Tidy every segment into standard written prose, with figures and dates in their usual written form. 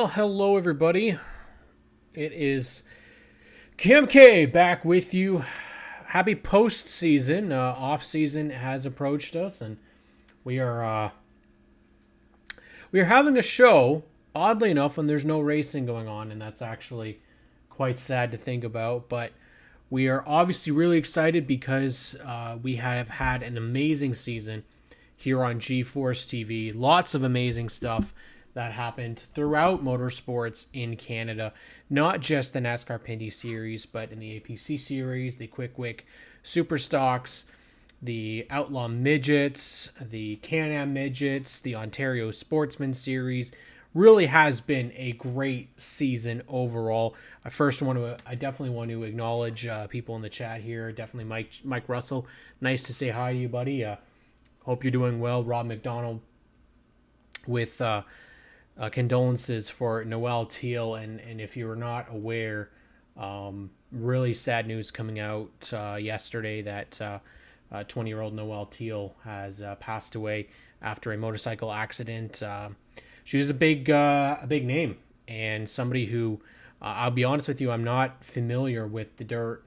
Well, hello everybody. It is KMK back with you. Happy postseason. Off season has approached us, and we are we are having a show. Oddly enough, when there's no racing going on, and that's actually quite sad to think about. But we are obviously really excited because we have had an amazing season here on G-Force TV. Lots of amazing stuff that happened throughout motorsports in Canada, not just the NASCAR Pinty series, but in the APC series, the Quick Wick Super Stocks, the Outlaw Midgets, the Can-Am Midgets, the Ontario Sportsman series. Really has been a great season overall. I definitely want to acknowledge people in the chat here. Definitely Mike Russell. Nice to say hi to you, buddy. Hope you're doing well. Rob McDonald with condolences for Noel, Teal, and if you were not aware, really sad news coming out yesterday that 20-year-old Noel Teal has passed away after a motorcycle accident. She was a big name, and somebody who, I'll be honest with you, I'm not familiar with the dirt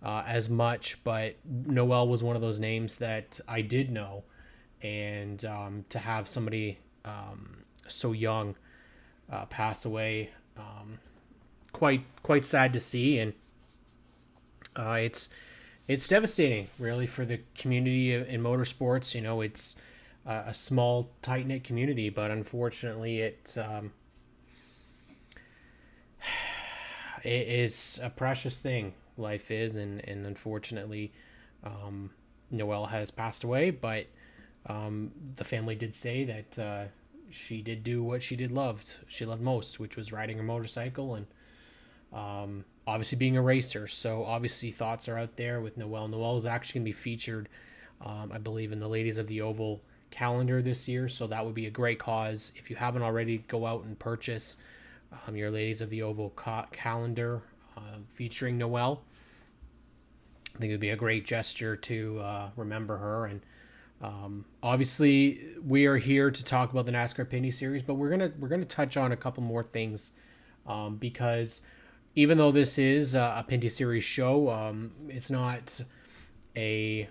as much, but Noel was one of those names that I did know, and to have somebody so young pass away, quite sad to see, and it's devastating, really, for the community in motorsports. You know, it's a small, tight-knit community, but unfortunately it is a precious thing. Life is, and unfortunately Noel has passed away, but the family did say that she did do what she loved most, which was riding her motorcycle and obviously being a racer. So obviously thoughts are out there with Noel. Noel is actually going to be featured, I believe, in the Ladies of the Oval calendar this year, so that would be a great cause. If you haven't already, go out and purchase your Ladies of the Oval calendar featuring Noel. I think it would be a great gesture to remember her. And obviously we are here to talk about the NASCAR Pinty series, but we're gonna touch on a couple more things because even though this is a Pinty series show, it's not a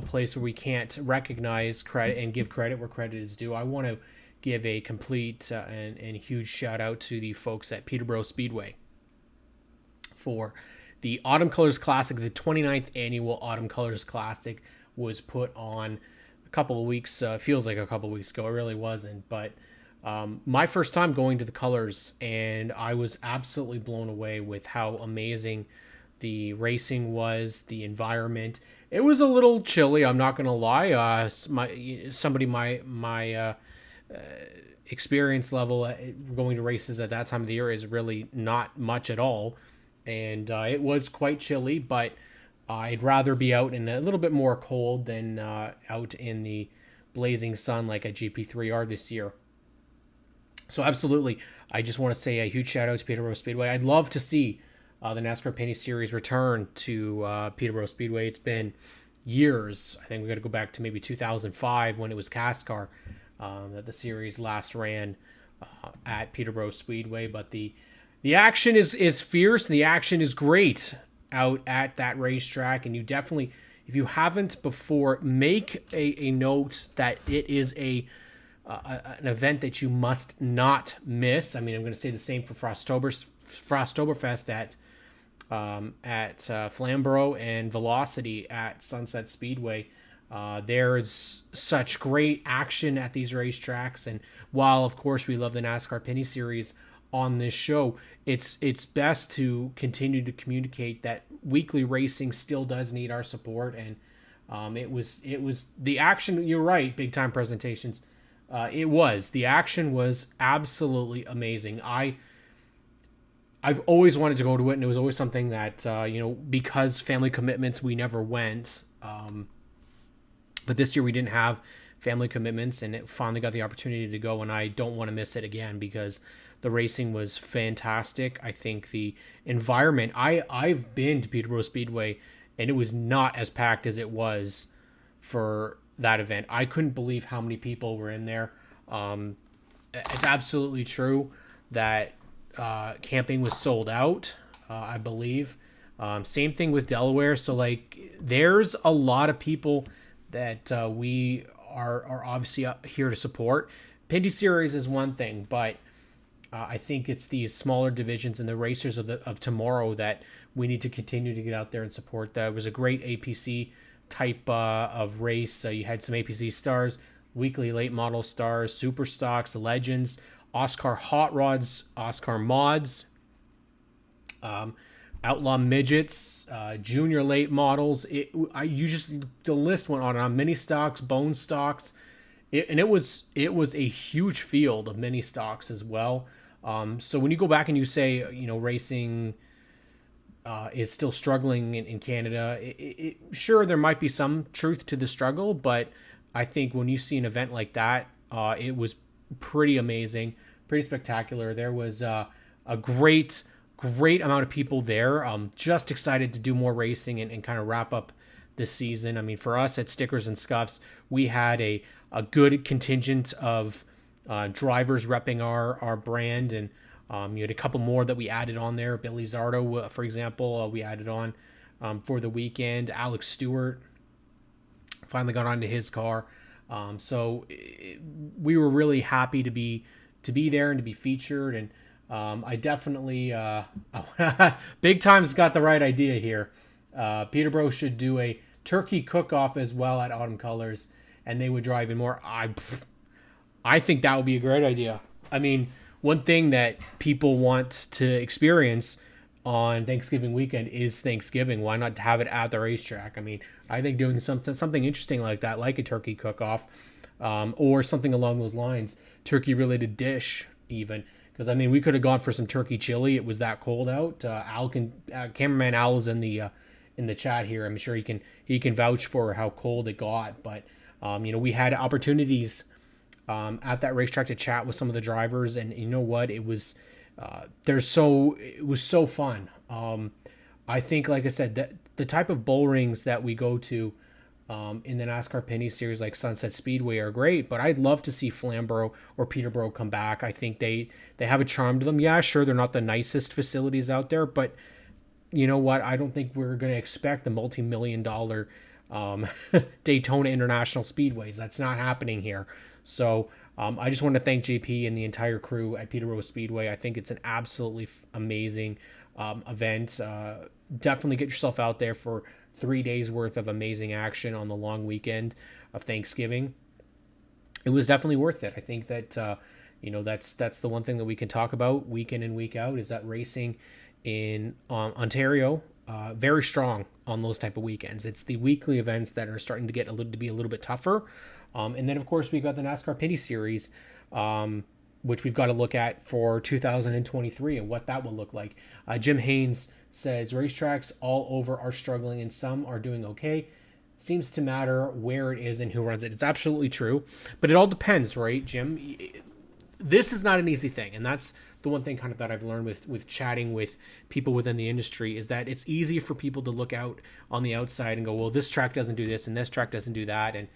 place where we can't recognize credit and give credit where credit is due. I want to give a complete and huge shout out to the folks at Peterborough Speedway for the Autumn Colors Classic. The 29th annual Autumn Colors Classic was put on a couple of weeks, feels like a couple of weeks ago. It really wasn't, but my first time going to the Colors, and I was absolutely blown away with how amazing the racing was, the environment. It was a little chilly, I'm not gonna lie. My experience level going to races at that time of the year is really not much at all, and it was quite chilly. But I'd rather be out in a little bit more cold than out in the blazing sun like a GP3R this year. So absolutely, I just want to say a huge shout out to Peterborough Speedway. I'd love to see the NASCAR Pinty Series return to Peterborough Speedway. It's been years. I think we got to go back to maybe 2005 when it was CASCAR that the series last ran at Peterborough Speedway. But the action is fierce, and the action is great out at that racetrack. And you definitely, if you haven't before, make a note that it is an event that you must not miss. I mean, I'm going to say the same for Frosttoberfest at Flamborough and Velocity at Sunset Speedway. There's such great action at these racetracks, and while of course we love the NASCAR Pinty Series on this show, it's best to continue to communicate that weekly racing still does need our support. And it was the action. You're right, big time presentations. The action was absolutely amazing. I've always wanted to go to it, and it was always something that, because family commitments, we never went. But this year we didn't have family commitments, and it finally got the opportunity to go, and I don't want to miss it again because the racing was fantastic. I think the environment, I've been to Peterborough Speedway, and it was not as packed as it was for that event. I couldn't believe how many people were in there. It's absolutely true. that camping was sold out, I believe. Same thing with Delaware. So like, there's a lot of people that we are obviously here to support. Pinty Series is one thing, but I think it's these smaller divisions and the racers of tomorrow that we need to continue to get out there and support. That was a great APC type of race. You had some APC stars, weekly late model stars, super stocks, legends, Oscar hot rods, Oscar mods, outlaw midgets, junior late models. The list went on and on. Mini stocks, bone stocks, it was a huge field of mini stocks as well. So when you go back and you say, racing is still struggling in Canada, sure, there might be some truth to the struggle, but I think when you see an event like that, it was pretty amazing, pretty spectacular. There was a great amount of people there. Just excited to do more racing and kind of wrap up this season. I mean, for us at Stickers and Scuffs, we had a good contingent of drivers repping our brand, and you had a couple more that we added on there. Billy Zardo, for example, we added on for the weekend. Alex Stewart finally got onto his car. We were really happy to be there and to be featured. And I definitely Big Time's got the right idea here. Peterborough should do a turkey cook-off as well at Autumn Colors, and they would drive in more. I think that would be a great idea. I mean, one thing that people want to experience on Thanksgiving weekend is Thanksgiving. Why not have it at the racetrack? I mean, I think doing something interesting like that, like a turkey cook-off, or something along those lines, turkey-related dish even. Because I mean, we could have gone for some turkey chili. It was that cold out. Cameraman Al is in the chat here. I'm sure he can vouch for how cold it got. But we had opportunities at that racetrack to chat with some of the drivers, and you know what? It was so fun. I think, like I said, that the type of bull rings that we go to in the NASCAR Pinty Series, like Sunset Speedway, are great, but I'd love to see Flamborough or Peterborough come back. I think they have a charm to them. Yeah, sure, they're not the nicest facilities out there, but you know what? I don't think we're going to expect the multi-million-dollar Daytona International Speedways. That's not happening here. So I just want to thank JP and the entire crew at Peterborough Speedway. I think it's an absolutely amazing event. Definitely get yourself out there for 3 days worth of amazing action on the long weekend of Thanksgiving. It was definitely worth it. I think that that's the one thing that we can talk about week in and week out, is that racing in Ontario very strong on those type of weekends. It's the weekly events that are starting to be a little bit tougher. And then, of course, we've got the NASCAR Pinty Series, which we've got to look at for 2023 and what that will look like. Jim Haynes says racetracks all over are struggling and some are doing okay. Seems to matter where it is and who runs it. It's absolutely true, but it all depends, right, Jim? This is not an easy thing, and that's the one thing kind of that I've learned with chatting with people within the industry, is that it's easy for people to look out on the outside and go, well, this track doesn't do this and this track doesn't do that. And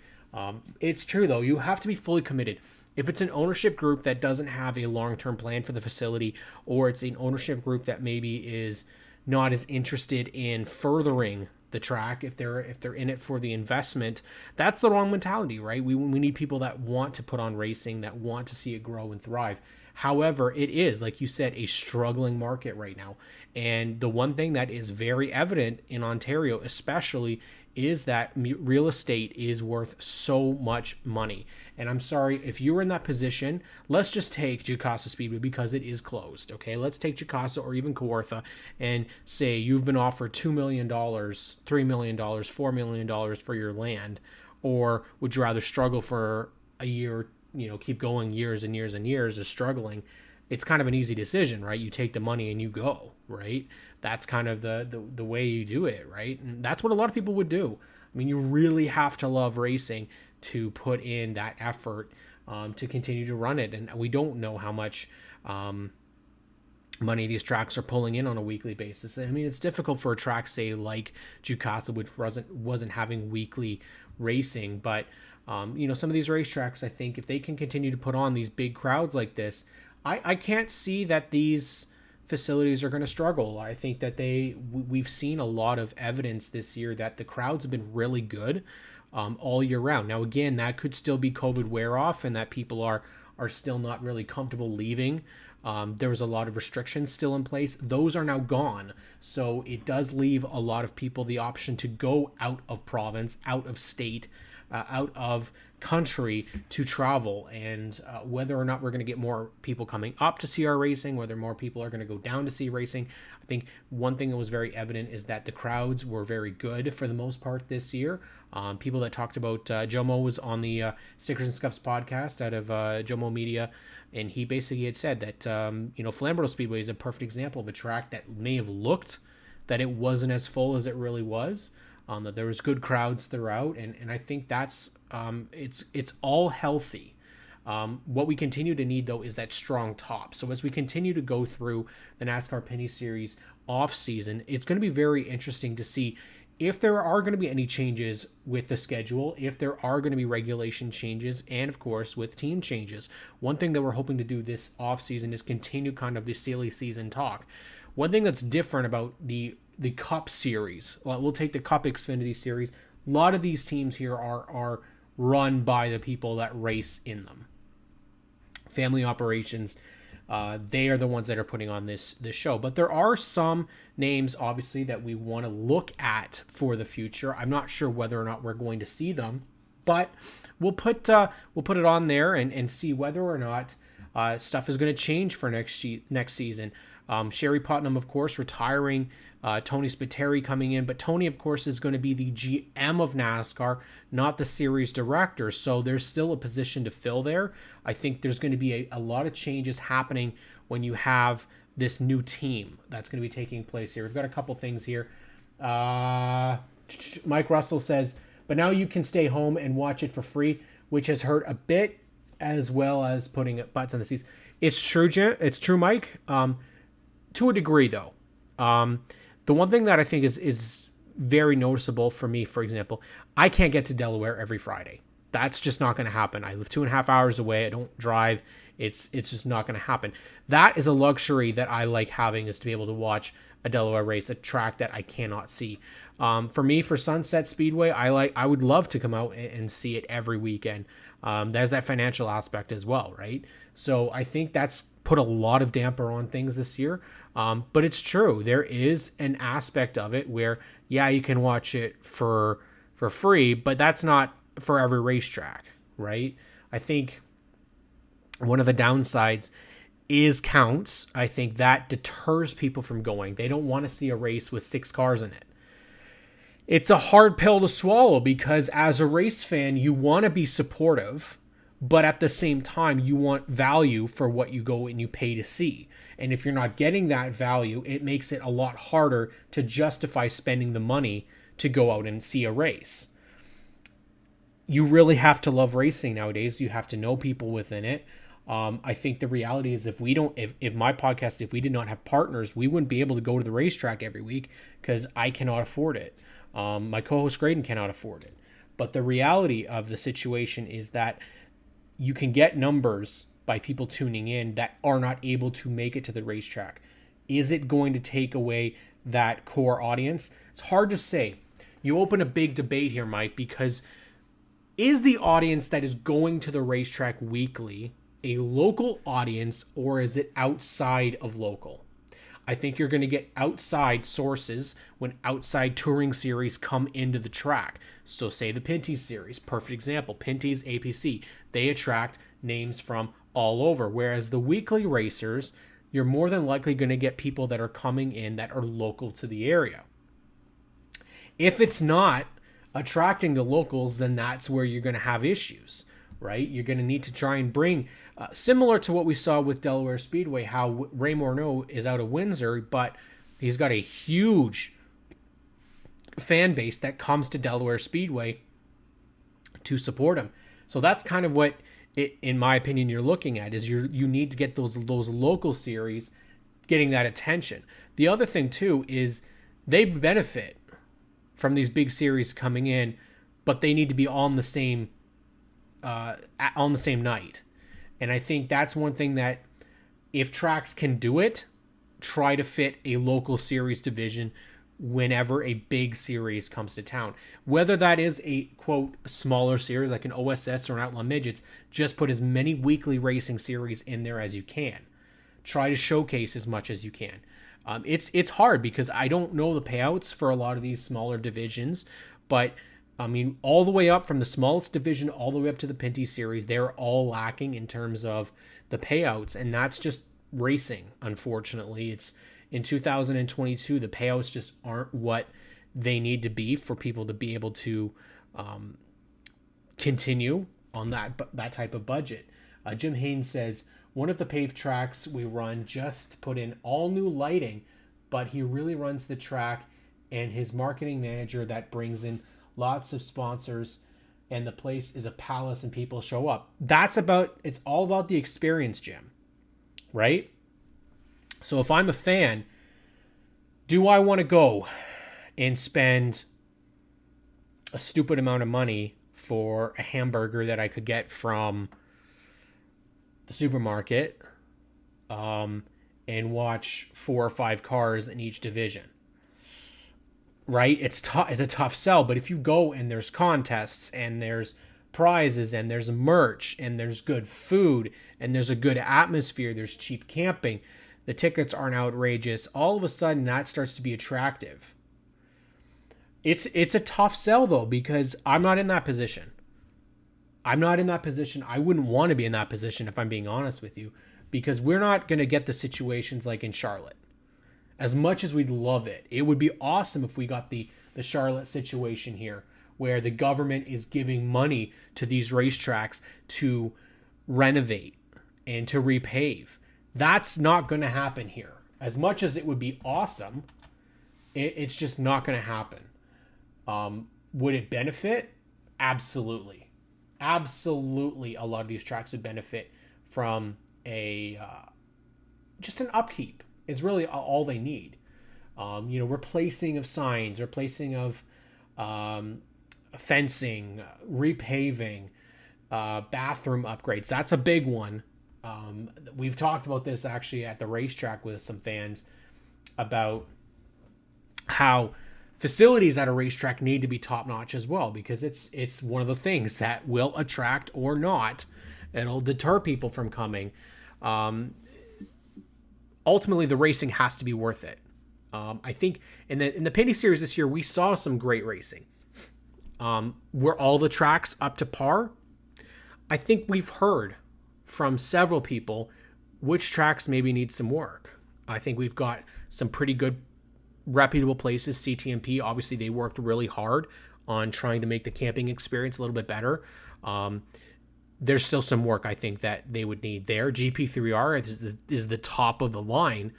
it's true, though. You have to be fully committed. If it's an ownership group that doesn't have a long-term plan for the facility, or it's an ownership group that maybe is not as interested in furthering the track, if they're in it for the investment, that's the wrong mentality, right? We need people that want to put on racing, that want to see it grow and thrive. However, it is, like you said, a struggling market right now. And the one thing that is very evident in Ontario especially is that real estate is worth so much money. And I'm sorry, if you were in that position, let's just take Jukasa Speedway because it is closed, okay? Let's take Jukasa or even Kawartha and say you've been offered $2 million, $3 million, $4 million for your land, or would you rather struggle for a year, keep going years and years and years of struggling? It's kind of an easy decision, right? You take the money and you go, right? That's kind of the way you do it, right? And that's what a lot of people would do. I mean, you really have to love racing to put in that effort to continue to run it. And we don't know how much money these tracks are pulling in on a weekly basis. I mean, it's difficult for a track, say, like Jukasa, which wasn't having weekly racing. But, some of these racetracks, I think, if they can continue to put on these big crowds like this, I can't see that these facilities are going to struggle. I think that we've seen a lot of evidence this year that the crowds have been really good all year round. Now, again, that could still be COVID wear off and that people are still not really comfortable leaving. There was a lot of restrictions still in place. Those are now gone. So it does leave a lot of people the option to go out of province, out of state, out of country to travel. And whether or not we're going to get more people coming up to see our racing, whether more people are going to go down to see racing, I think one thing that was very evident is that the crowds were very good for the most part this year. People that talked about Jomo was on the Stickers and Scuffs podcast out of Jomo Media, and he basically had said that Flamborough Speedway is a perfect example of a track that may have looked that it wasn't as full as it really was. That there was good crowds throughout, and I think that's it's all healthy. What we continue to need, though, is that strong top. So as we continue to go through the NASCAR Pinty Series off season, it's going to be very interesting to see if there are going to be any changes with the schedule, if there are going to be regulation changes, and of course with team changes. One thing that we're hoping to do this off season is continue kind of the silly season talk. One thing that's different about the Cup Series, well, we'll take the Cup Xfinity Series. A lot of these teams here are run by the people that race in them. Family operations, they are the ones that are putting on this show. But there are some names, obviously, that we want to look at for the future. I'm not sure whether or not we're going to see them, but we'll put it on there and see whether or not stuff is going to change for next season. Sherry Putnam, of course, retiring. Tony Spiteri coming in, but Tony, of course, is going to be the GM of NASCAR, not the series director. So there's still a position to fill there. I think there's going to be a lot of changes happening when you have this new team that's going to be taking place here. We've got a couple things here. Mike Russell says, but now you can stay home and watch it for free, which has hurt a bit, as well as putting butts on the seats. It's true, it's true, Mike. To a degree, though. The one thing that I think is very noticeable for me, for example, I can't get to Delaware every Friday. That's just not going to happen. I live 2.5 hours away. I don't drive. It's just not going to happen. That is a luxury that I like having, is to be able to watch a Delaware race, a track that I cannot see. For me, for Sunset Speedway, I would love to come out and see it every weekend. There's that financial aspect as well, right? So I think that's put a lot of damper on things this year. But it's true. There is an aspect of it where, yeah, you can watch it for free, but that's not for every racetrack, right? I think one of the downsides is counts. I think that deters people from going. They don't want to see a race with 6 cars in it. It's a hard pill to swallow, because as a race fan, you want to be supportive, but at the same time, you want value for what you go and you pay to see. And if you're not getting that value, it makes it a lot harder to justify spending the money to go out and see a race. You really have to love racing nowadays. You have to know people within it. I think the reality is, if my podcast, if we did not have partners, we wouldn't be able to go to the racetrack every week, because I cannot afford it. My co-host Graydon cannot afford it. But the reality of the situation is that you can get numbers by people tuning in that are not able to make it to the racetrack. Is it going to take away that core audience? It's hard to say. You open a big debate here, Mike, because is the audience that is going to the racetrack weekly a local audience, or is it outside of local? I think you're going to get outside sources when outside touring series come into the track. So say the Pinty series, perfect example. Pinty's APC, they attract names from all over. Whereas the weekly racers, you're more than likely going to get people that are coming in that are local to the area. If it's not attracting the locals, then that's where you're going to have issues, right? You're going to need to try and bring, similar to what we saw with Delaware Speedway, how Ray Morneau is out of Windsor, but he's got a huge fan base that comes to Delaware Speedway to support him. So that's kind of what, in my opinion, you're looking at, is you need to get those local series getting that attention. The other thing too is they benefit from these big series coming in, but they need to be on the same night. And I think that's one thing that if tracks can do it, try to fit a local series division whenever a big series comes to town. Whether that is a, quote, smaller series like an OSS or an Outlaw Midgets, just put as many weekly racing series in there as you can. Try to showcase as much as you can. It's hard because I don't know the payouts for a lot of these smaller divisions, but I mean, all the way up from the smallest division all the way up to the Pinty series, they're all lacking in terms of the payouts, and that's just racing. Unfortunately, it's in 2022, the payouts just aren't what they need to be for people to be able to continue on that type of budget. Jim Haynes says, one of the paved tracks we run just put in all new lighting, but he really runs the track and his marketing manager that brings in lots of sponsors, and the place is a palace and people show up. It's all about the experience, Jim, right? So if I'm a fan, do I want to go and spend a stupid amount of money for a hamburger that I could get from the supermarket and watch 4 or 5 cars in each division? Right? It's a tough sell, but if you go and there's contests and there's prizes and there's merch and there's good food and there's a good atmosphere, there's cheap camping, the tickets aren't outrageous, all of a sudden that starts to be attractive. It's a tough sell though, because I'm not in that position. I wouldn't want to be in that position if I'm being honest with you, because we're not going to get the situations like in Charlotte. As much as we'd love it, it would be awesome if we got the Charlotte situation here, where the government is giving money to these racetracks to renovate and to repave. That's not going to happen here. As much as it would be awesome, it's just not going to happen. Would it benefit? Absolutely. Absolutely, a lot of these tracks would benefit from just an upkeep. Is really all they need. Replacing of signs, replacing of fencing, repaving, bathroom upgrades. That's a big one. We've talked about this actually at the racetrack with some fans about how facilities at a racetrack need to be top notch as well, because it's one of the things that will attract or not. It'll deter people from coming. Ultimately, the racing has to be worth it. I think in the Pinty Series this year, we saw some great racing. Were all the tracks up to par? I think we've heard from several people which tracks maybe need some work. I think we've got some pretty good, reputable places. CTMP, obviously, they worked really hard on trying to make the camping experience a little bit better. There's still some work I think that they would need there. GP3R is the top of the line.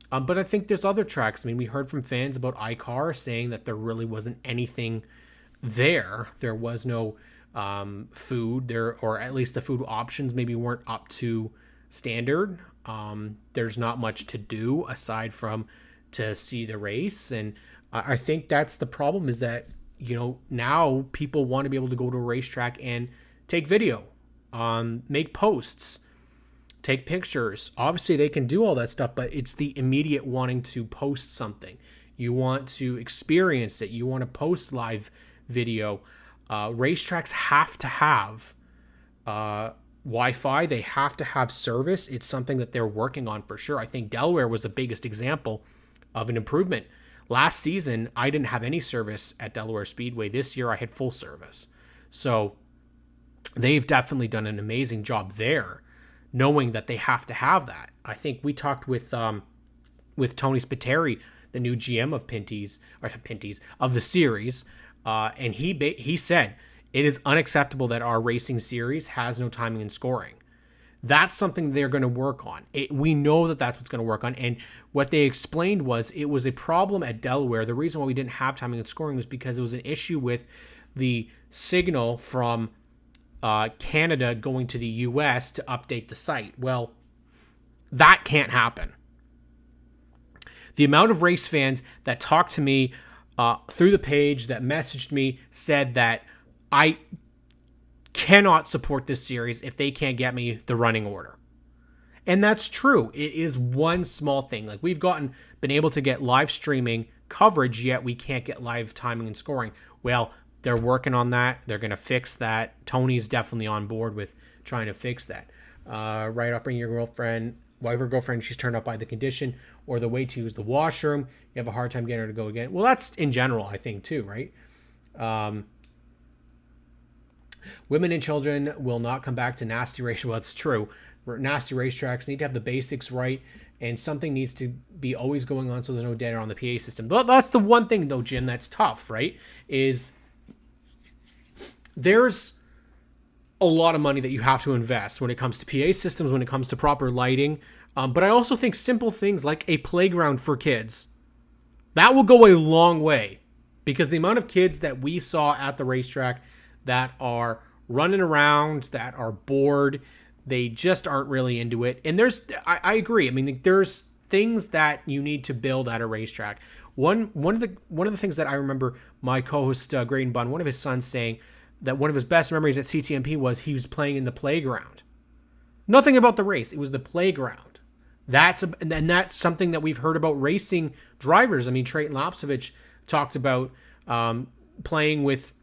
But I think there's other tracks. I mean, we heard from fans about iCar saying that there really wasn't anything there. There was no food there, or at least the food options maybe weren't up to standard. There's not much to do aside from to see the race. And I think that's the problem, is that, now people want to be able to go to a racetrack and take video. Make posts, take pictures. Obviously, they can do all that stuff, but it's the immediate wanting to post something. You want to experience it. You want to post live video. Racetracks have to have Wi-Fi. They have to have service. It's something that they're working on for sure. I think Delaware was the biggest example of an improvement. Last season, I didn't have any service at Delaware Speedway. This year, I had full service. So they've definitely done an amazing job there, knowing that they have to have that. I think we talked with Tony Spiteri, the new GM of Pinty's of the series, and he said it is unacceptable that our racing series has no timing and scoring. That's something they're going to work on. We know that that's what's going to work on. And what they explained was it was a problem at Delaware. The reason why we didn't have timing and scoring was because it was an issue with the signal from Canada going to the US to update the site. Well, that can't happen. The amount of race fans that talked to me through the page, that messaged me, said that I cannot support this series if they can't get me the running order. And that's true. It is one small thing. Like we've been able to get live streaming coverage, yet we can't get live timing and scoring. Well, they're working on that. They're going to fix that. Tony's definitely on board with trying to fix that. Right off, bring your wife or girlfriend, she's turned up by the condition or the way to use the washroom. You have a hard time getting her to go again. Well, that's in general, I think, too, right? Women and children will not come back to nasty race. Well, that's true. Nasty racetracks need to have the basics right, and something needs to be always going on so there's no dead air on the PA system. But that's the one thing, though, Jim, that's tough, right? Is there's a lot of money that you have to invest when it comes to PA systems, when it comes to proper lighting. But I also think simple things like a playground for kids, that will go a long way, because the amount of kids that we saw at the racetrack that are running around, that are bored, they just aren't really into it. And I agree. I mean, there's things that you need to build at a racetrack. One of the things that I remember my co-host Graydon Bunn, one of his sons, saying that one of his best memories at CTMP was he was playing in the playground. Nothing about the race. It was the playground. That's something that we've heard about racing drivers. I mean, Trayton Lapsovich talked about playing with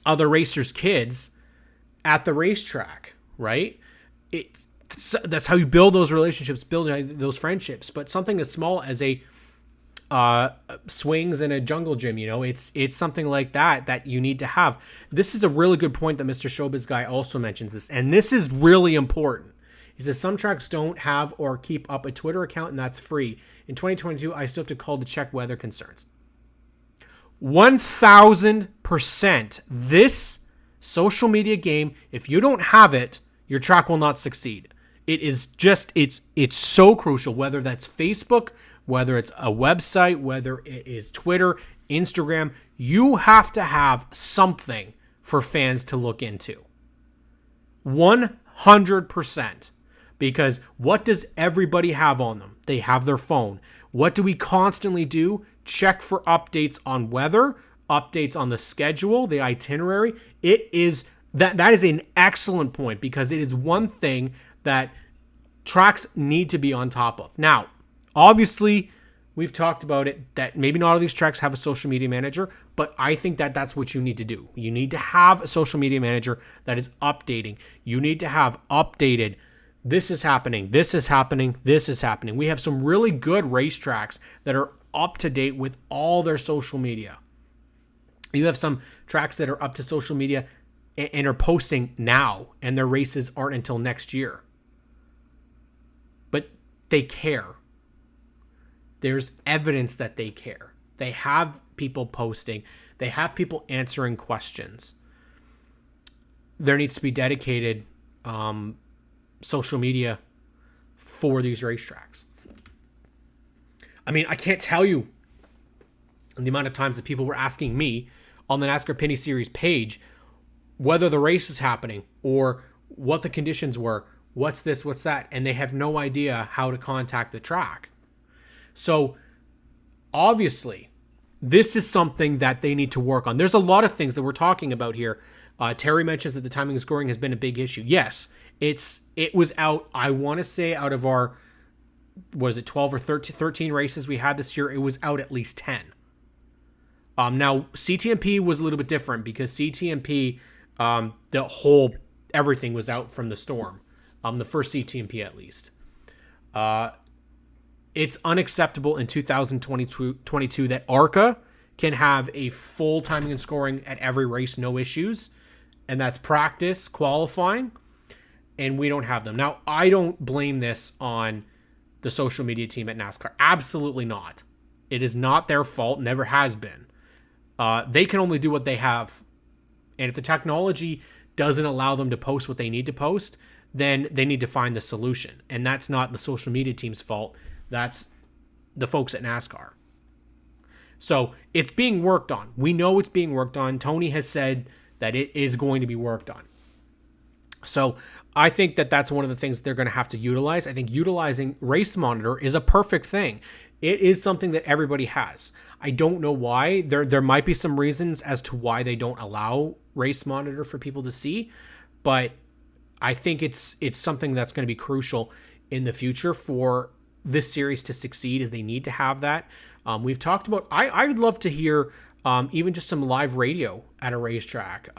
other racers' kids at the racetrack, right? That's how you build those relationships, build those friendships. But something as small as a swings in a jungle gym, it's something like that you need to have. This is a really good point that Mr. Showbiz Guy also mentions this, and this is really important. He says some tracks don't have or keep up a Twitter account, and that's free. In 2022, I still have to call to check weather concerns. 1000%. This social media game, if you don't have it, your track will not succeed. It is just, it's so crucial, whether that's Facebook, whether it's a website, whether it is Twitter, Instagram, you have to have something for fans to look into. 100%. Because what does everybody have on them? They have their phone. What do we constantly do? Check for updates on weather, updates on the schedule, the itinerary. It is that is an excellent point, because it is one thing that tracks need to be on top of. Now, obviously, we've talked about it, that maybe not all of these tracks have a social media manager, but I think that that's what you need to do. You need to have a social media manager that is updating. You need to have updated, this is happening, this is happening, this is happening. We have some really good racetracks that are up to date with all their social media. You have some tracks that are up to social media and are posting now, and their races aren't until next year. But they care. There's evidence that they care. They have people posting. They have people answering questions. There needs to be dedicated social media for these racetracks. I mean, I can't tell you the amount of times that people were asking me on the NASCAR Pinty Series page whether the race is happening or what the conditions were, what's this, what's that, and they have no idea how to contact the track. So obviously, this is something that they need to work on. There's a lot of things that we're talking about here. Terry mentions that the timing and scoring has been a big issue. Yes, it was out, I want to say, out of our, was it 12 or 13 races we had this year, it was out at least 10. Now, CTMP was a little bit different because CTMP, everything was out from the storm. The first CTMP at least. It's unacceptable in 2022 that ARCA can have a full timing and scoring at every race, no issues. And that's practice, qualifying. And we don't have them. Now, I don't blame this on the social media team at NASCAR. Absolutely not. It is not their fault, never has been. They can only do what they have. And if the technology doesn't allow them to post what they need to post, then they need to find the solution. And that's not the social media team's fault. That's the folks at NASCAR. So it's being worked on. We know it's being worked on. Tony has said that it is going to be worked on. So I think that that's one of the things they're going to have to utilize. I think utilizing Race Monitor is a perfect thing. It is something that everybody has. I don't know why. There might be some reasons as to why they don't allow Race Monitor for people to see, but I think it's something that's going to be crucial in the future for this series to succeed, as they need to have that. We've talked about, I would love to hear even just some live radio at a racetrack,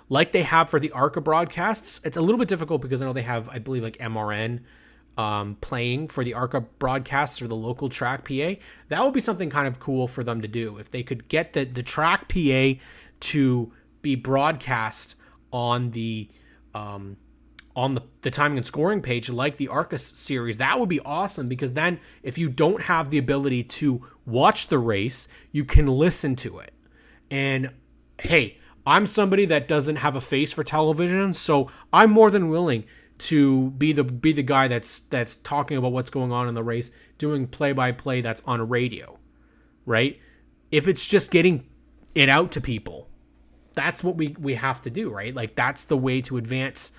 like they have for the ARCA broadcasts. It's a little bit difficult because I know they have, I believe, like MRN playing for the ARCA broadcasts or the local track PA. That would be something kind of cool for them to do. If they could get the track PA to be broadcast on the timing and scoring page like the ARCA series, that would be awesome, because then if you don't have the ability to watch the race, you can listen to it. And hey, I'm somebody that doesn't have a face for television, so I'm more than willing to be the guy that's talking about what's going on in the race, doing play-by-play that's on radio, right? If it's just getting it out to people, that's what we have to do, right? Like, that's the way to advance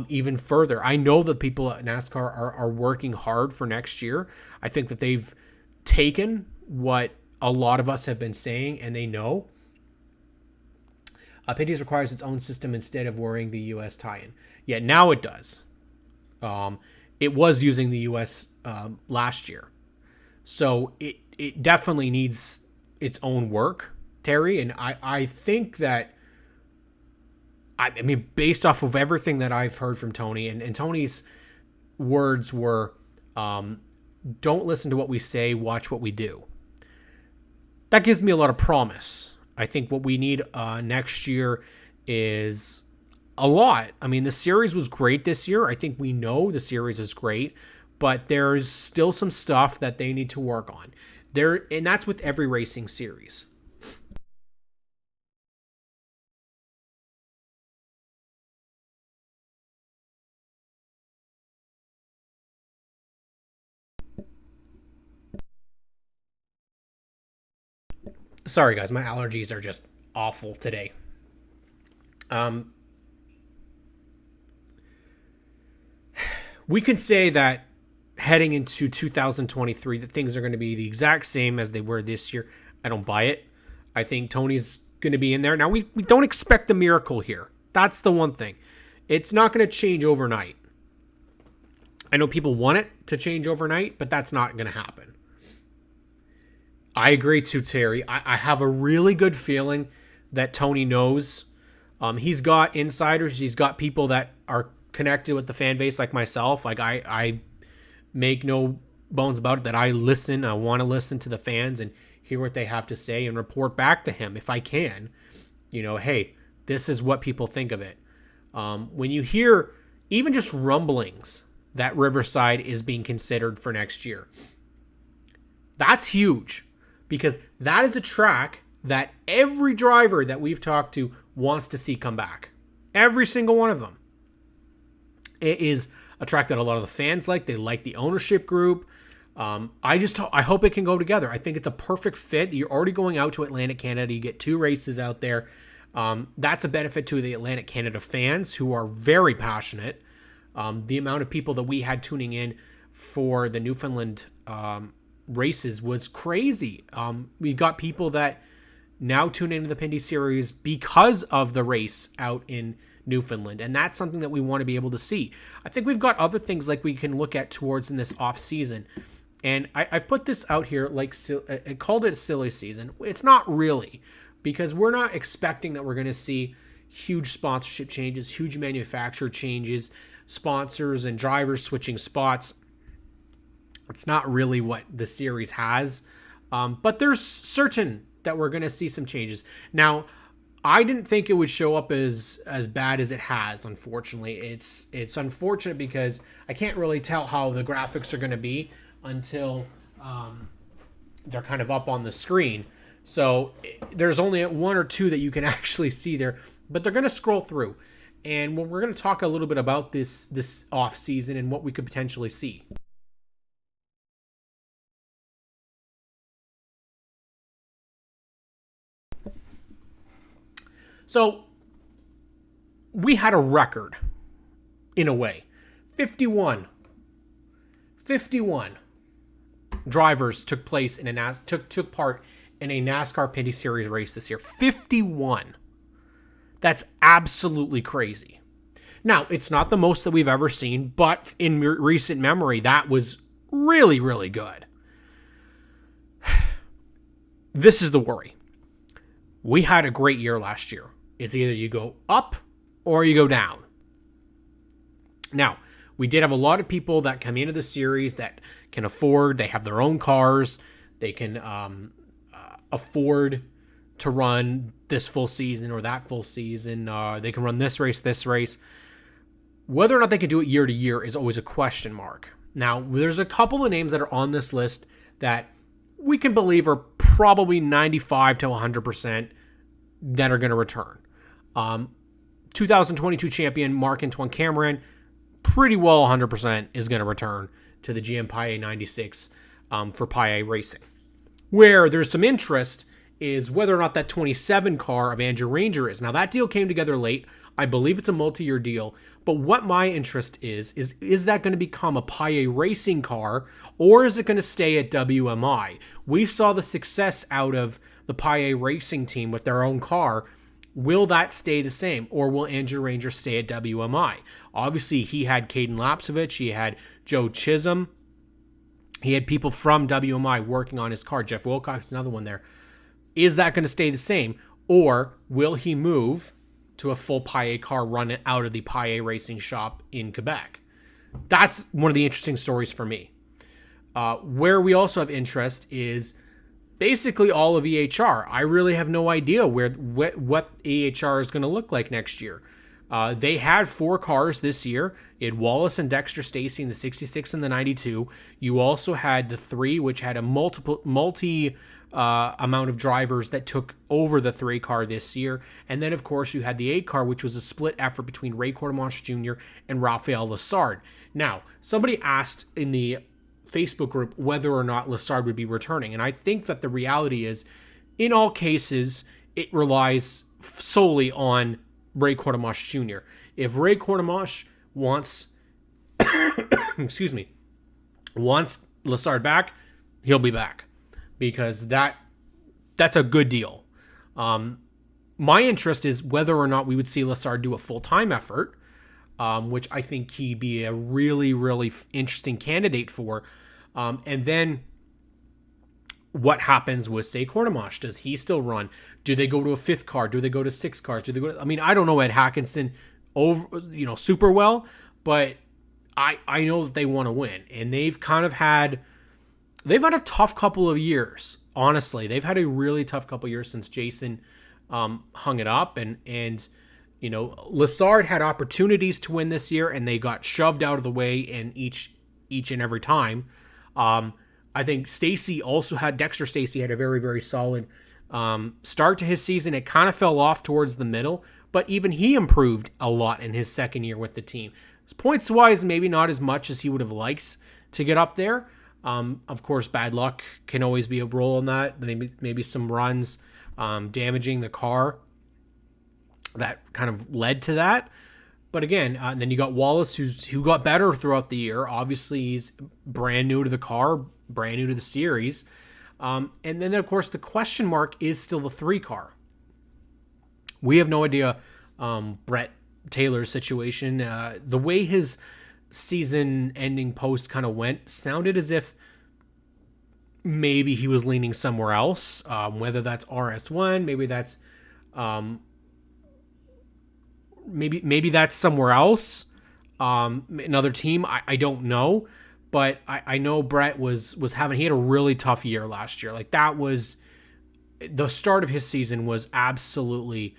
even further. I know that people at NASCAR are working hard for next year. I think that they've taken what a lot of us have been saying, and they know. Pinty's requires its own system instead of worrying the U.S. tie-in. Yeah, now it does. It was using the U.S. Last year. So it definitely needs its own work, Terry. And I think that, I mean, based off of everything that I've heard from Tony, and Tony's words were, don't listen to what we say, watch what we do. That gives me a lot of promise. I think what we need next year is a lot. I mean, the series was great this year. I think we know the series is great, but there's still some stuff that they need to work on. And that's with every racing series. Sorry, guys, my allergies are just awful today. We could say that heading into 2023, that things are going to be the exact same as they were this year. I don't buy it. I think Tony's going to be in there. Now, we don't expect a miracle here. That's the one thing. It's not going to change overnight. I know people want it to change overnight, but that's not going to happen. I agree too, Terry. I have a really good feeling that Tony knows. He's got insiders. He's got people that are connected with the fan base like myself. Like, I make no bones about it that I listen. I want to listen to the fans and hear what they have to say and report back to him if I can. Hey, this is what people think of it. When you hear even just rumblings that Riverside is being considered for next year, that's huge. Because that is a track that every driver that we've talked to wants to see come back. Every single one of them. It is a track that a lot of the fans like. They like the ownership group. I hope it can go together. I think it's a perfect fit. You're already going out to Atlantic Canada. You get 2 races out there. That's a benefit to the Atlantic Canada fans, who are very passionate. The amount of people that we had tuning in for the Newfoundland races was crazy. We got people that now tune into the Pinty series because of the race out in Newfoundland, and that's something that we want to be able to see. I think we've got other things like we can look at towards in this off season, and I've put this out here like I called it silly season. It's not really, because we're not expecting that we're going to see huge sponsorship changes, huge manufacturer changes, sponsors and drivers switching spots. It's not really what the series has, but there's certain that we're going to see some changes. Now, I didn't think it would show up as bad as it has, unfortunately. It's unfortunate because I can't really tell how the graphics are going to be until they're kind of up on the screen. So there's only 1 or 2 that you can actually see there, but they're going to scroll through. And we're going to talk a little bit about this off season and what we could potentially see. So we had a record, in a way. 51 drivers took part in a NASCAR Pinty Series race this year. 51. That's absolutely crazy. Now, it's not the most that we've ever seen, but in recent memory, that was really, really good. This is the worry. We had a great year last year. It's either you go up or you go down. Now, we did have a lot of people that come into the series that can afford, they have their own cars, they can afford to run this full season or that full season. They can run this race. Whether or not they can do it year to year is always a question mark. Now, there's a couple of names that are on this list that we can believe are probably 95 to 100% that are going to return. 2022 champion Marc-Antoine Cameron, pretty well 100% is going to return to the GM Paille 96 for Paille Racing. Where there's some interest is whether or not that 27 car of Andrew Ranger is. Now, that deal came together late. I believe it's a multi-year deal. But what my interest is that going to become a Paille Racing car, or is it going to stay at WMI? We saw the success out of the Paille Racing team with their own car. Will that stay the same, or will Andrew Ranger stay at WMI? Obviously, he had Caden Lapsovich, he had Joe Chisholm, he had people from WMI working on his car. Jeff Wilcox, another one there. Is that going to stay the same, or will he move to a full Paille car run out of the Paille Racing shop in Quebec? That's one of the interesting stories for me. Where we also have interest is basically all of EHR. I really have no idea what EHR is going to look like next year. They had 4 cars this year. You had Wallace and Dexter Stacy in the 66 and the 92. You also had the 3, which had a multi amount of drivers that took over the 3 car this year. And then, of course, you had the 8 car, which was a split effort between Ray Courtemanche Jr. and Raphael Lessard. Now, somebody asked in the Facebook group whether or not Lessard would be returning. And I think that the reality is, in all cases, it relies solely on Ray Courtemanche Jr. If Ray Courtemanche wants wants Lessard back, he'll be back, because that's a good deal. My interest is whether or not we would see Lessard do a full-time effort, which I think he'd be a really, really interesting candidate for. And then what happens with, say, Courtemanche? Does he still run? Do they go to a 5th car? Do they go to 6 cars? I don't know Ed Hackinson super well, but I know that they want to win, and they've had a tough couple of years. Honestly, they've had a really tough couple of years since Jason hung it up, and Lessard had opportunities to win this year, and they got shoved out of the way in each and every time. I think Dexter Stacy had a very, very solid start to his season. It kind of fell off towards the middle, but even he improved a lot in his second year with the team. Points wise, maybe not as much as he would have liked to get up there. Of course, bad luck can always be a role in that. Maybe some runs damaging the car that kind of led to that. But again, and then you got Wallace, who got better throughout the year. Obviously, he's brand new to the car, brand new to the series. And then, of course, the question mark is still the 3 car. We have no idea Brett Taylor's situation. The way his season-ending post kind of went sounded as if maybe he was leaning somewhere else, whether that's RS1, maybe that's maybe that's somewhere else, another team. I don't know, but I know Brett he had a really tough year last year. Like, that was the start of his season was absolutely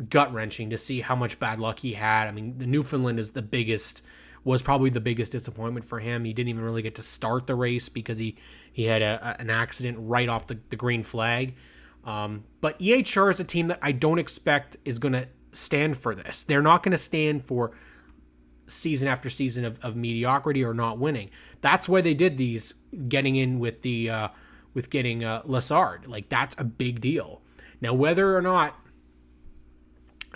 gut-wrenching to see how much bad luck he had. I mean, the Newfoundland was probably the biggest disappointment for him. He didn't even really get to start the race because he had an accident right off the green flag. But EHR is a team that I don't expect is going to stand for this. They're not going to stand for season after season of mediocrity or not winning. That's why they did these, getting in with getting Lessard. Like, that's a big deal. Now, whether or not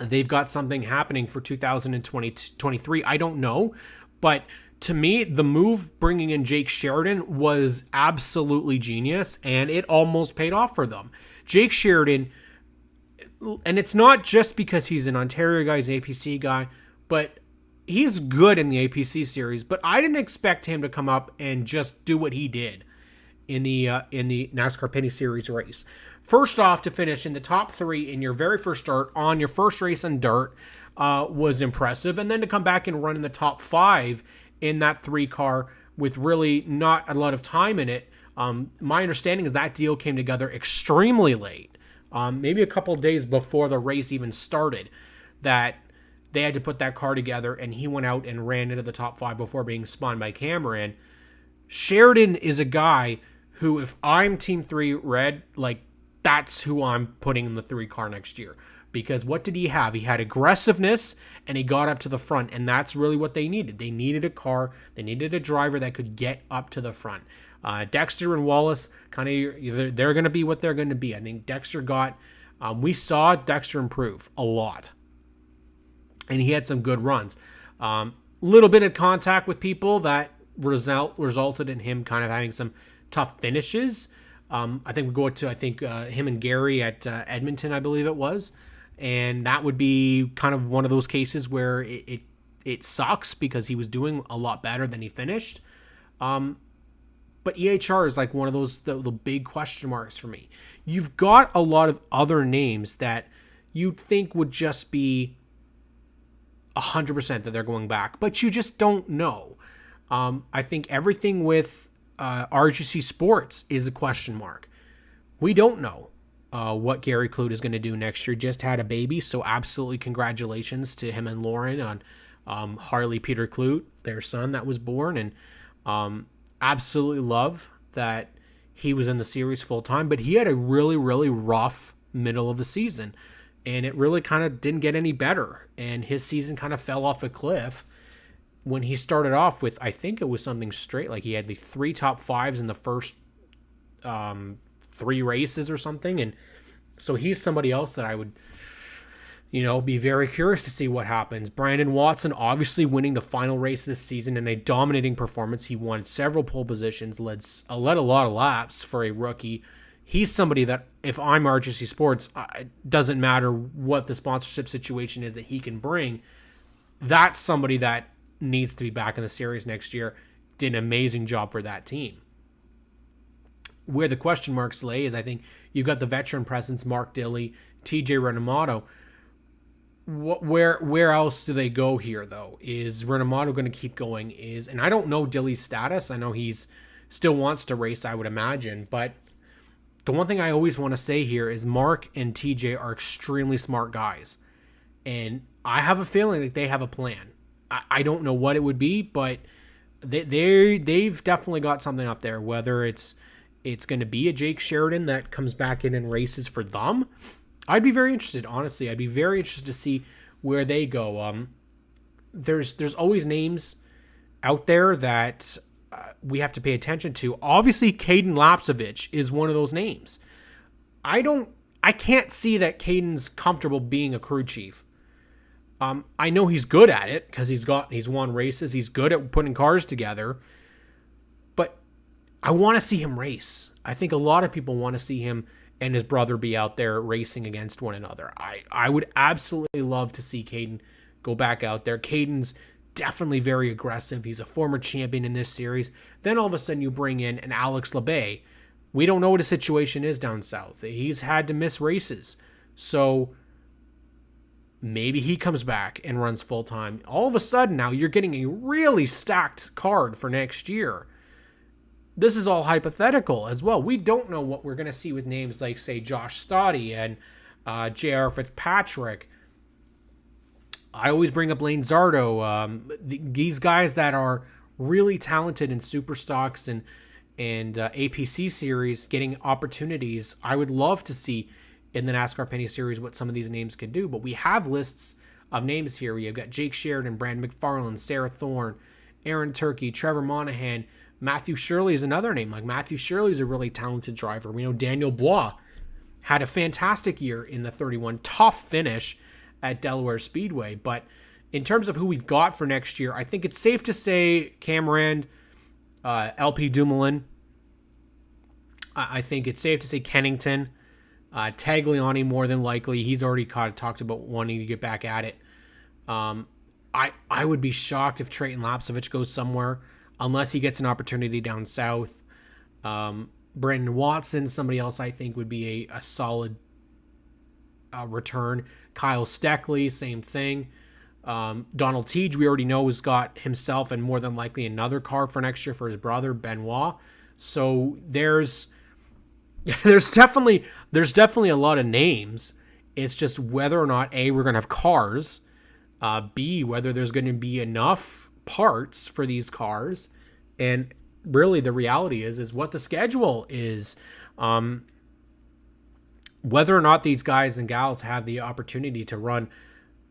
they've got something happening for 2023, I don't know. But to me, the move bringing in Jake Sheridan was absolutely genius, and it almost paid off for them. Jake Sheridan, and it's not just because he's an Ontario guy, he's an APC guy, but he's good in the APC series, but I didn't expect him to come up and just do what he did in the NASCAR Pinty Series race. First off, to finish in the top 3 in your very first start on your first race in dirt was impressive, and then to come back and run in the top 5 in that 3 car with really not a lot of time in it. My understanding is that deal came together extremely late, maybe a couple of days before the race even started, that they had to put that car together, and he went out and ran into the top 5 before being spun by Cameron. Sheridan is a guy who, if I'm Team 3 Red, like, that's who I'm putting in the 3 car next year. Because what did he have? He had aggressiveness, and he got up to the front, and that's really what they needed. They needed a car. They needed a driver that could get up to the front. Dexter and Wallace, kind of, they're going to be what they're going to be. I think Dexter we saw Dexter improve a lot, and he had some good runs. Little bit of contact with people that resulted in him kind of having some tough finishes. I think we go to him and Gary at Edmonton, I believe it was, and that would be kind of one of those cases where it sucks because he was doing a lot better than he finished. But EHR is like one of those the big question marks for me. You've got a lot of other names that you'd think would just be 100% that they're going back, but you just don't know. I think everything with RGC Sports is a question mark. We don't know what Gary Clute is going to do next year. Just had a baby, so absolutely congratulations to him and Lauren on Harley Peter Clute, their son that was born, and absolutely love that he was in the series full time, but he had a really, really rough middle of the season, and it really kind of didn't get any better, and his season kind of fell off a cliff when he started off with, I think it was something straight, like he had the 3 top 5s in the first 3 races or something, and so he's somebody else that I would, be very curious to see what happens. Brandon Watson obviously winning the final race this season in a dominating performance. He won several pole positions, led a lot of laps for a rookie. He's somebody that, if I'm RGC Sports, it doesn't matter what the sponsorship situation is that he can bring. That's somebody that needs to be back in the series next year. Did an amazing job for that team. Where the question marks lay is, I think you've got the veteran presence, Mark Dilley, TJ Renamato. Where else do they go here, though? Is Renamato going to keep going? And I don't know Dilley's status. I know he's still wants to race, I would imagine. But the one thing I always want to say here is Mark and TJ are extremely smart guys. And I have a feeling that they have a plan. I don't know what it would be, but they've definitely got something up there. Whether it's going to be a Jake Sheridan that comes back in and races for them, I'd be very interested. Honestly, I'd be very interested to see where they go. There's always names out there that we have to pay attention to. Obviously, Caden Lapsevich is one of those names. I can't see that Caden's comfortable being a crew chief. I know he's good at it because he's won races. He's good at putting cars together, but I want to see him race. I think a lot of people want to see him and his brother be out there racing against one another. I would absolutely love to see Caden go back out there. Caden's definitely very aggressive. He's a former champion in this series. Then all of a sudden you bring in an Alex LeBay. We don't know what his situation is down south. He's had to miss races. So maybe he comes back and runs full time. All of a sudden now you're getting a really stacked card for next year. This is all hypothetical as well. We don't know what we're going to see with names like, say, Josh Stoddy and J.R. Fitzpatrick. I always bring up Lane Zardo. These guys that are really talented in super stocks and APC series getting opportunities. I would love to see in the NASCAR Penny Series what some of these names could do. But we have lists of names here. You've got Jake Sheridan, Brandon McFarland, Sarah Thorne, Aaron Turkey, Trevor Monahan. Matthew Shirley is another name. Like, Matthew Shirley is a really talented driver. We know Daniel Blois had a fantastic year in the 31. Tough finish at Delaware Speedway. But in terms of who we've got for next year, I think it's safe to say Cameron, LP Dumoulin. I think it's safe to say Kennington. Tagliani more than likely. He's already talked about wanting to get back at it. I would be shocked if Trayton Lapsovich goes somewhere unless he gets an opportunity down south. Brandon Watson, somebody else I think would be a solid return. Kyle Steckley, same thing. Donald Teague, we already know, has got himself and more than likely another car for next year for his brother Benoit. So there's definitely a lot of names. It's just whether or not A, we're going to have cars, B, whether there's going to be enough parts for these cars, and really the reality is what the schedule is. Whether or not these guys and gals have the opportunity to run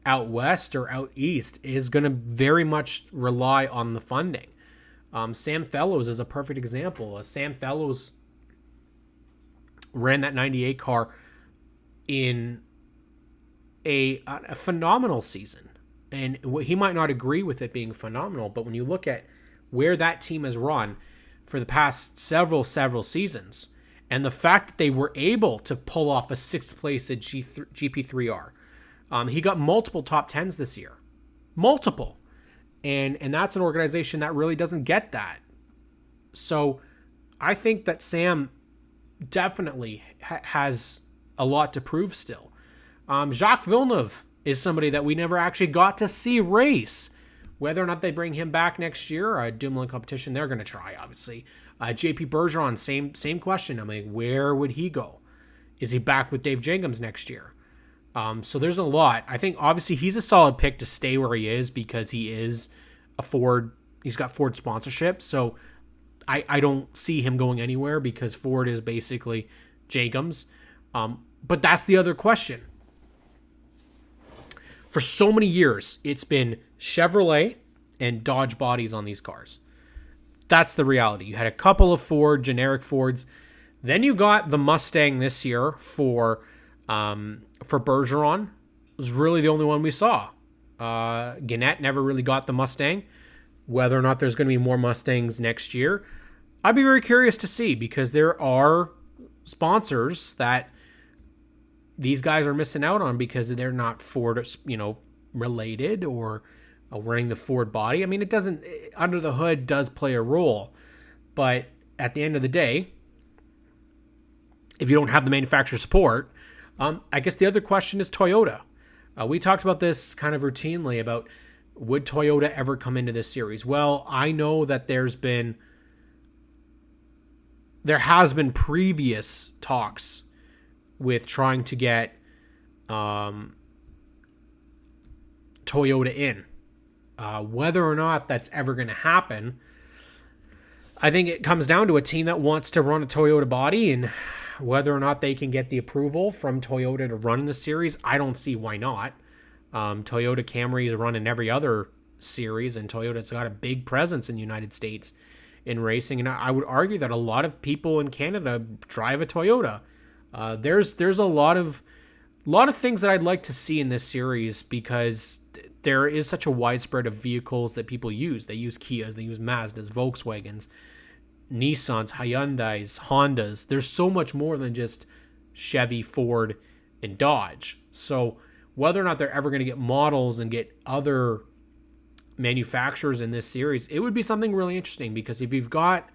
out west or out east is going to very much rely on the funding. Sam Fellows is a perfect example. Sam Fellows ran that 98 car in a phenomenal season. And he might not agree with it being phenomenal, but when you look at where that team has run for the past several seasons, and the fact that they were able to pull off a 6th place at GP3R, he got multiple top 10s this year. Multiple. And that's an organization that really doesn't get that. So I think that Sam definitely has a lot to prove still. Jacques Villeneuve is somebody that we never actually got to see race. Whether or not they bring him back next year, Dumoulin competition, they're going to try, obviously. JP Bergeron, same question. I mean, where would he go? Is he back with Dave Jacobs next year? So there's a lot. I think, obviously, he's a solid pick to stay where he is because he is a Ford. He's got Ford sponsorship. So I don't see him going anywhere because Ford is basically Jacobs. But that's the other question. For so many years, it's been Chevrolet and Dodge bodies on these cars. That's the reality. You had a couple of generic Fords. Then you got the Mustang this year for Bergeron. It was really the only one we saw. Gannett never really got the Mustang. Whether or not there's going to be more Mustangs next year, I'd be very curious to see because there are sponsors that these guys are missing out on because they're not Ford, related or running the Ford body. I mean, it doesn't, under the hood does play a role, but at the end of the day, if you don't have the manufacturer support, I guess the other question is Toyota. We talked about this kind of routinely about would Toyota ever come into this series? Well, I know that there has been previous talks with trying to get Toyota in. Whether or not that's ever going to happen, I think it comes down to a team that wants to run a Toyota body, and whether or not they can get the approval from Toyota to run in the series, I don't see why not. Toyota Camrys run in every other series, and Toyota's got a big presence in the United States in racing, and I would argue that a lot of people in Canada drive a Toyota. There's a lot of things that I'd like to see in this series because there is such a widespread of vehicles that people use. They use Kias, they use Mazdas, Volkswagens, Nissans, Hyundais, Hondas. There's so much more than just Chevy, Ford, and Dodge. So whether or not they're ever going to get models and get other manufacturers in this series, it would be something really interesting because if you've got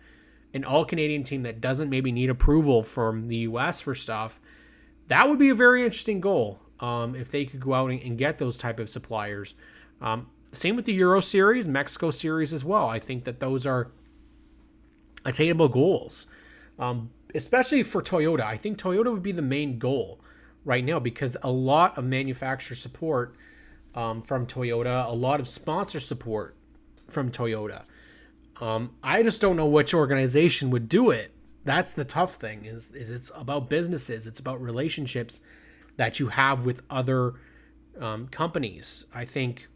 an all-Canadian team that doesn't maybe need approval from the U.S. for stuff, that would be a very interesting goal if they could go out and get those type of suppliers. Same with the Euro Series, Mexico Series as well. I think that those are attainable goals, especially for Toyota. I think Toyota would be the main goal right now because a lot of manufacturer support from Toyota, a lot of sponsor support from Toyota. I just don't know which organization would do it. That's the tough thing is it's about businesses. It's about relationships that you have with other companies. I think,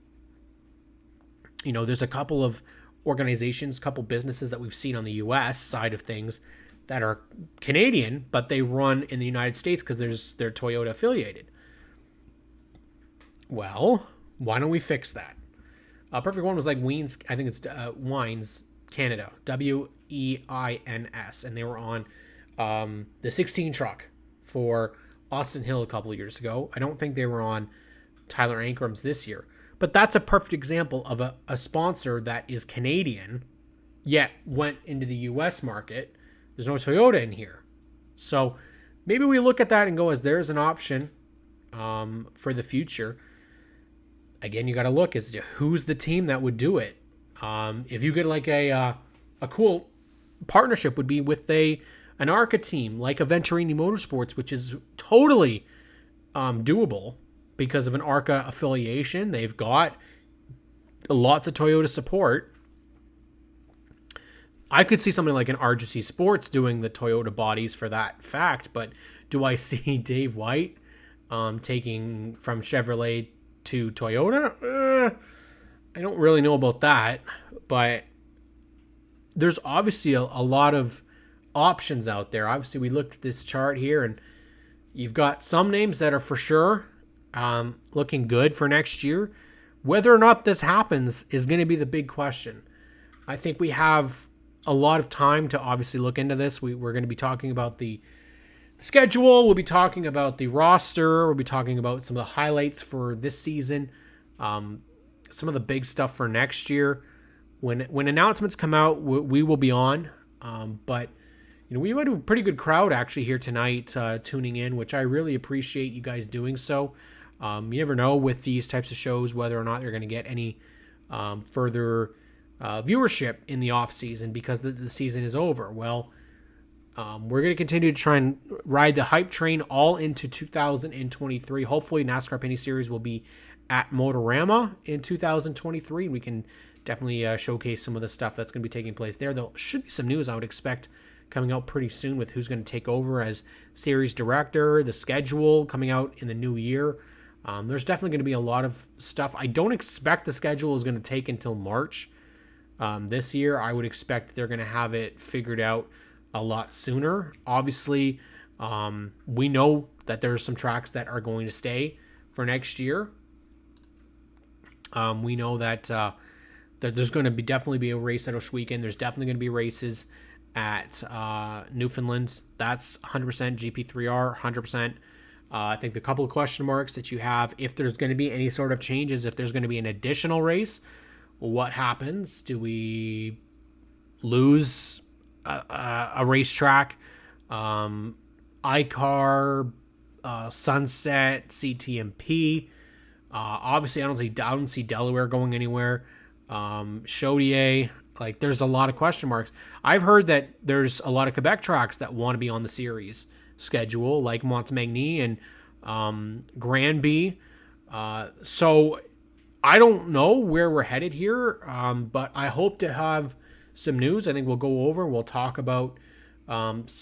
there's a couple of organizations, couple businesses that we've seen on the U.S. side of things that are Canadian, but they run in the United States because they're Toyota affiliated. Well, why don't we fix that? A perfect one was like Weins, I think it's Wines Canada, WEINS, and they were on the 16 truck for Austin Hill a couple of years ago. I don't think they were on Tyler Ankram's this year. But that's a perfect example of a sponsor that is Canadian, yet went into the U.S. market. There's no Toyota in here. So maybe we look at that and go, as there's an option for the future. Again, you got to look as to who's the team that would do it. If you get like a cool partnership would be with an ARCA team like a Venturini Motorsports, which is totally doable because of an ARCA affiliation. They've got lots of Toyota support. I could see something like an RGC Sports doing the Toyota bodies for that fact, but do I see Dave White taking from Chevrolet to Toyota? I don't really know about that, but there's obviously a lot of options out there. Obviously, we looked at this chart here, and you've got some names that are for sure looking good for next year. Whether or not this happens is going to be the big question. I think we have a lot of time to obviously look into this. We're going to be talking about the schedule. We'll be talking about the roster. We'll be talking about some of the highlights for this season. Some of the big stuff for next year. When announcements come out, we will be on. But we had a pretty good crowd actually here tonight tuning in, which I really appreciate you guys doing so. You never know with these types of shows whether or not you're going to get any further viewership in the off season because the season is over. Well, we're going to continue to try and ride the hype train all into 2023. Hopefully NASCAR Pinty Series will be at Motorama in 2023. We can definitely showcase some of the stuff that's going to be taking place there. There should be some news I would expect coming out pretty soon with who's going to take over as series director, the schedule coming out in the new year. There's definitely going to be a lot of stuff. I don't expect the schedule is going to take until March. This year, I would expect they're going to have it figured out a lot sooner. Obviously, we know that there's some tracks that are going to stay for next year. We know that there's going to definitely be a race at Oshweekend. There's definitely going to be races at Newfoundland. That's 100% GP3R, 100%. I think the couple of question marks that you have, if there's going to be any sort of changes, if there's going to be an additional race, what happens? Do we lose a racetrack? iCar, Sunset, CTMP. Obviously, I don't see Delaware going anywhere. Chaudier, like there's a lot of question marks. I've heard that there's a lot of Quebec tracks that want to be on the series schedule, like Montmagny and Granby. So I don't know where we're headed here, but I hope to have some news. I think we'll go over. We'll talk about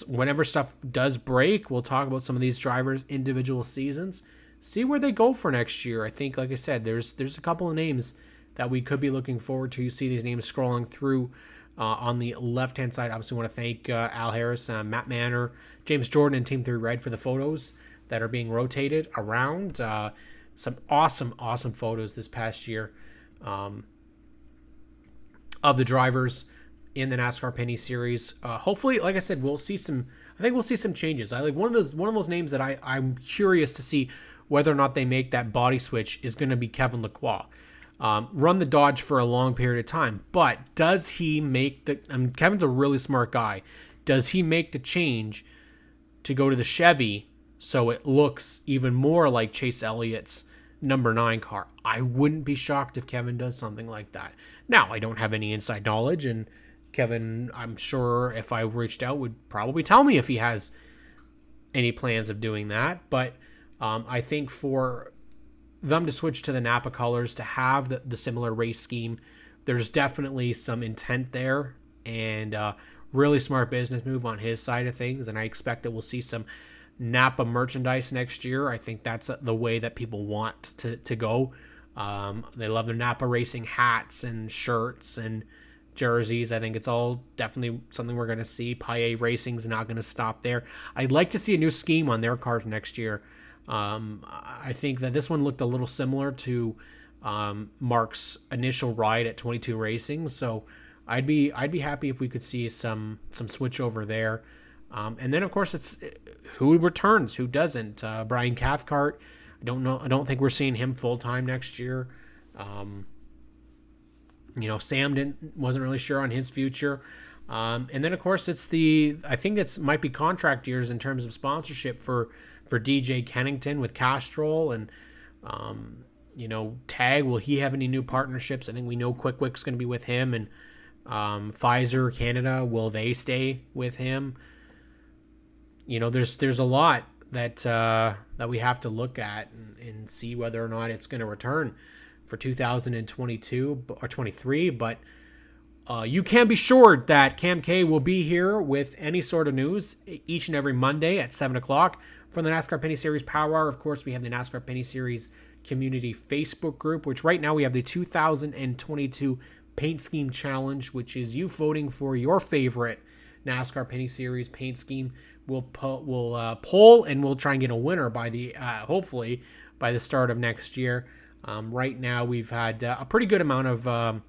whenever stuff does break. We'll talk about some of these drivers' individual seasons. See where they go for next year. I think, like I said, there's a couple of names that we could be looking forward to. You see these names scrolling through on the left-hand side. Obviously, want to thank Al Harris, Matt Manor, James Jordan, and Team 3 Red for the photos that are being rotated around. Some awesome photos this past year of the drivers in the NASCAR Pinty Series. Hopefully, like I said, we'll see some. I think we'll see some changes. I like one of those names that I'm curious to see whether or not they make that body switch is going to be Kevin Lacroix. Run the Dodge for a long period of time, but does he make the? Kevin's a really smart guy. Does he make the change to go to the Chevy so it looks even more like Chase Elliott's number 9 car? I wouldn't be shocked if Kevin does something like that. Now, I don't have any inside knowledge, and Kevin, I'm sure if I reached out, would probably tell me if he has any plans of doing that. But I think for them to switch to the Napa colors, to have the similar race scheme, there's definitely some intent there, and really smart business move on his side of things. And I expect that we'll see some Napa merchandise next year. I think that's the way that people want to go. They love their Napa racing hats and shirts and jerseys. I think it's all definitely something we're going to see. Paillet Racing's not going to stop there. I'd like to see a new scheme on their cars next year. I think that this one looked a little similar to Mark's initial ride at 22 Racing, so I'd be happy if we could see some switch over there. And then of course it's who returns, who doesn't. Brian Cathcart, I don't think we're seeing him full time next year. Sam wasn't really sure on his future. And then, of course, I think it's might be contract years in terms of sponsorship for DJ Kennington with Castrol. And, Tag, will he have any new partnerships? I think we know Quickwick's going to be with him. And Pfizer Canada, will they stay with him? There's a lot that we have to look at and see whether or not it's going to return for 2022 or 23. But you can be sure that Cam K will be here with any sort of news each and every Monday at 7 o'clock from the NASCAR Pinty Series Power Hour. Of course, we have the NASCAR Pinty Series Community Facebook group, which right now we have the 2022 Paint Scheme Challenge, which is you voting for your favorite NASCAR Pinty Series paint scheme. We'll poll and we'll try and get a winner by hopefully by the start of next year. Right now, we've had a pretty good amount of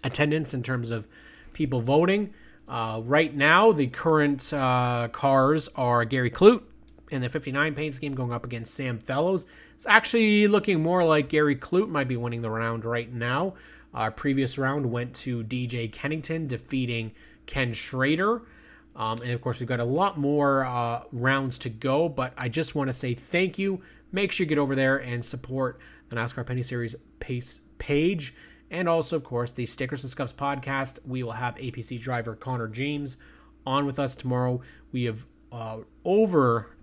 attendance in terms of people voting. Right now, the current cars are Gary Clute in the 59 paint scheme going up against Sam Fellows. It's actually looking more like Gary Clute might be winning the round right now. Our previous round went to DJ Kennington defeating Ken Schrader. And of course, we've got a lot more rounds to go, but I just want to say thank you. Make sure you get over there and support the NASCAR Penny Series page. And also, of course, the Stickers and Scuffs podcast. We will have APC driver Connor James on with us tomorrow. We have over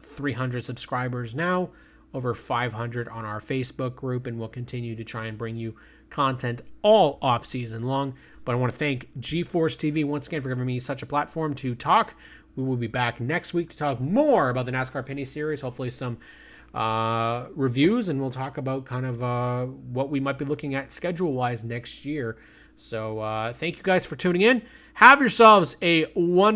300 subscribers now, over 500 on our Facebook group, and we'll continue to try and bring you content all off season long. But I want to thank GeForce TV once again for giving me such a platform to talk. We will be back next week to talk more about the NASCAR Penny Series, hopefully some reviews, and we'll talk about kind of what we might be looking at schedule-wise next year. So thank you guys for tuning in. Have yourselves a wonderful